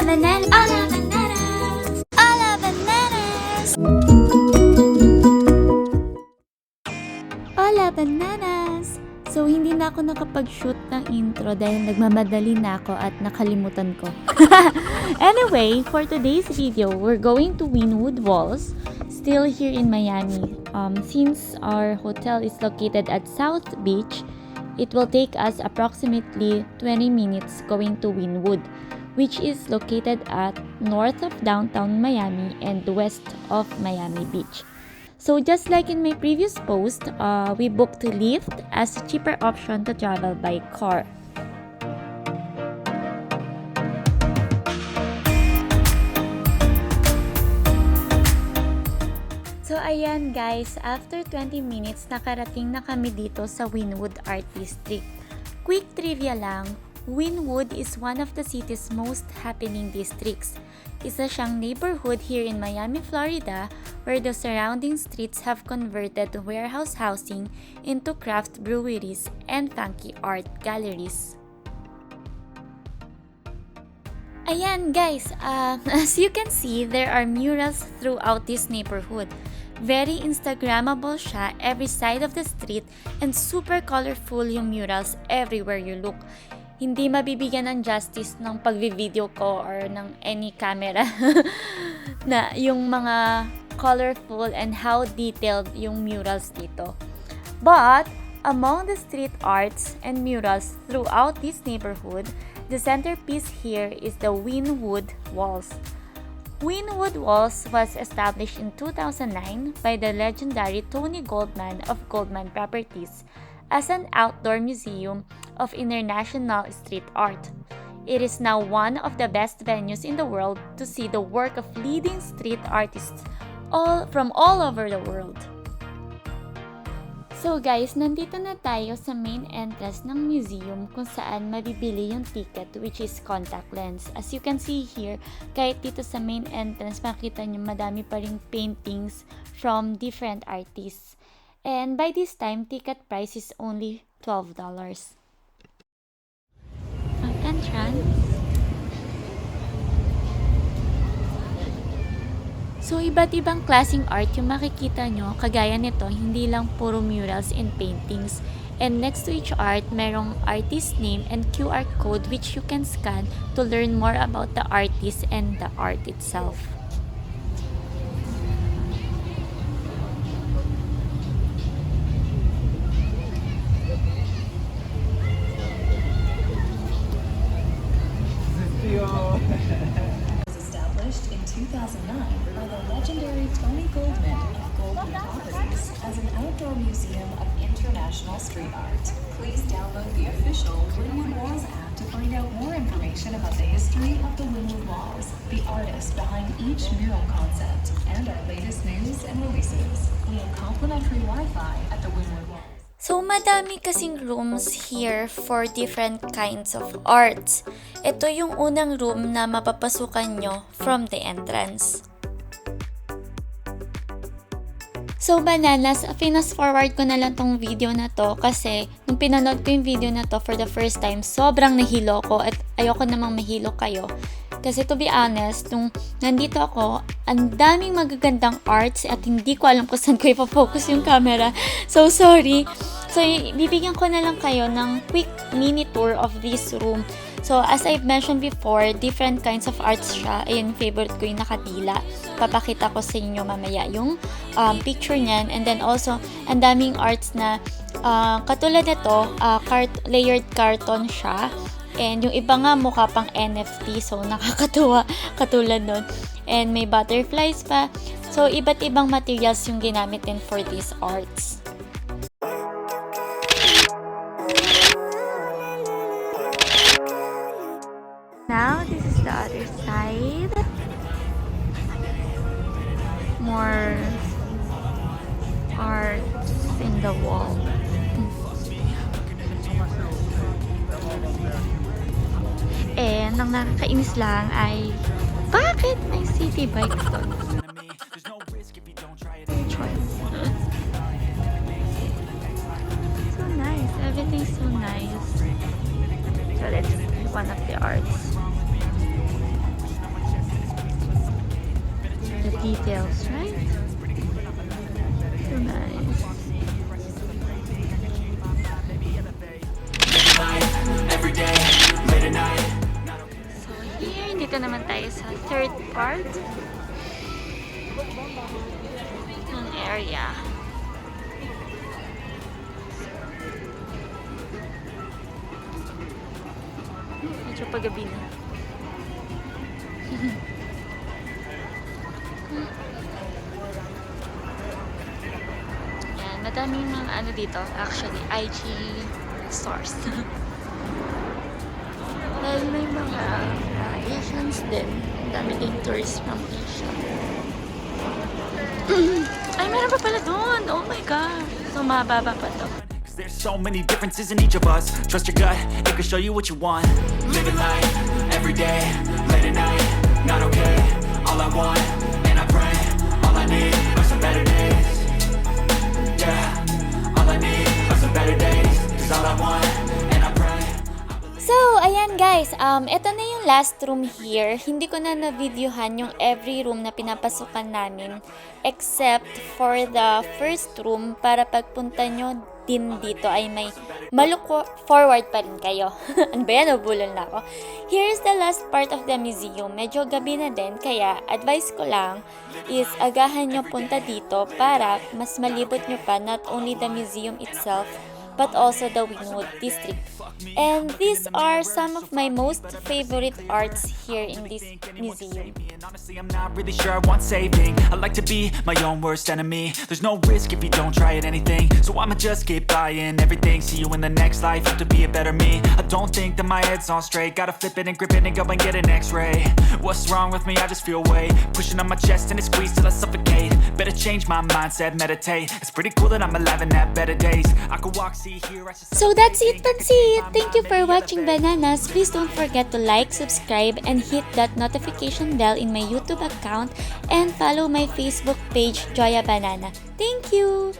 Bananas! Ola Bananas! Ola Bananas! Ola Bananas! So, hindi na ako nakapag-shoot ng intro dahil nagmamadali na ako at nakalimutan ko. Anyway, for today's video, we're going to Wynwood Walls, still here in Miami. Since our hotel is located at South Beach, it will take us approximately 20 minutes going to Wynwood, which is located at north of downtown Miami and west of Miami Beach. So just like in my previous post, we booked Lyft as a cheaper option to travel by car. So ayan guys, after 20 minutes, nakarating na kami dito sa Wynwood Art District. Quick trivia lang, Wynwood is one of the city's most happening districts. Isa siyang neighborhood here in Miami, Florida, where the surrounding streets have converted warehouse housing into craft breweries and funky art galleries. Ayan guys, as you can see, there are murals throughout this neighborhood. Very Instagrammable siya every side of the street and super colorful yung murals everywhere you look. Hindi mabibigyan ng justice ng pagvi-video ko or ng any camera na yung mga colorful and how detailed yung murals dito. But among the street arts and murals throughout this neighborhood, the centerpiece here is the Wynwood Walls. Wynwood Walls was established in 2009 by the legendary Tony Goldman of Goldman Properties as an outdoor museum of international street art. It is now one of the best venues in the world to see the work of leading street artists from all over the world. So guys, nandito na tayo sa main entrance ng museum kung saan mabibili yung ticket, which is contact lens. As you can see here, kahit dito sa main entrance, makita nyo madami pa ring paintings from different artists. And by this time, ticket price is only $12. Ang entrance. So, iba't ibang klaseng art yung makikita nyo. Kagaya nito, hindi lang puro murals and paintings. And next to each art, merong artist name and QR code which you can scan to learn more about the artist and the art itself. Established in 2009 by the legendary Tony Goldman of Goldman Properties as an outdoor museum of international street art. Please download the official Wynwood Walls app to find out more information about the history of the Wynwood Walls, the artist behind each mural concept, and our latest news and releases. We have complimentary Wi-Fi at the Wynwood Walls. So, madami kasing rooms here for different kinds of arts. Ito yung unang room na mapapasukan nyo from the entrance. So, Bananas, fast forward ko na lang tong video na to kasi nung pinanood ko yung video na to for the first time, sobrang nahilo ko at ayoko namang mahilo kayo. Kasi to be honest, nung nandito ako, ang daming magagandang arts at hindi ko alam kung saan ko ipafocus yung camera. So, sorry. So, bibigyan ko na lang kayo ng quick mini tour of this room. So, as I've mentioned before, different kinds of arts siya. Ayun, favorite ko yung nakadila. Papakita ko sa inyo mamaya yung picture niyan. And then also, ang daming arts na katulad nito, layered carton siya. And yung iba nga mukha pang NFT, so nakakatuwa katulad nun. And may butterflies pa. So, iba't ibang materials yung ginamit din for these arts. Now, this is the other side. More arts in the wall. And ang nakakainis lang ay bakit may city bike doon? So nice. Everything's so nice. So let's see one of the arts. details, right? So nice. So here, dito naman tayo sa third part ng area. Medyo paggabi na. Yan, madaming mga ano dito, actually, IG stores. Dahil may mga Asians din. Ang dami din tourists from Asia. Ay, meron pa pala doon! Oh my God! So, mababa pa to. There's so many differences in each of us. Trust your gut, it can show you what you want. Living life, every day, late at night, not okay. All I want, and I pray, all I need are some better days. Yeah, all I need are some better days. 'Cause all I want, and I pray. So, ayan guys, ito na yung last room here. Hindi ko na na-videohan yung every room na pinapasukan namin except for the first room para pagpunta nyo din dito ay may maluko forward pa rin kayo. Ano ba yan? Nabulol na ako. Here's the last part of the museum. Medyo gabi na din, kaya advice ko lang is agahan nyo punta dito para mas malibot nyo pa not only the museum itself but also the Wynwood district. And these are some of my most favorite arts here in this museum. Honestly, I'm not really sure I want saving. I like to be my own worst enemy. There's no risk if you don't try at anything, so I'ma just keep buying everything. See you in the next life, have to be a better me. I don't think that my head's on straight. Gotta flip it and grip it and go and get an x-ray. What's wrong with me? I just feel weight pushing on my chest and it squeezes till I suffocate. Better change my mindset, meditate. It's pretty cool that I'm alive and have better days. I could walk, see, hear, I should... So that's it, Pansit! Thank you for watching Bananas. Please don't forget to like, subscribe, and hit that notification bell in my YouTube account and follow my Facebook page, Joya Banana. Thank you!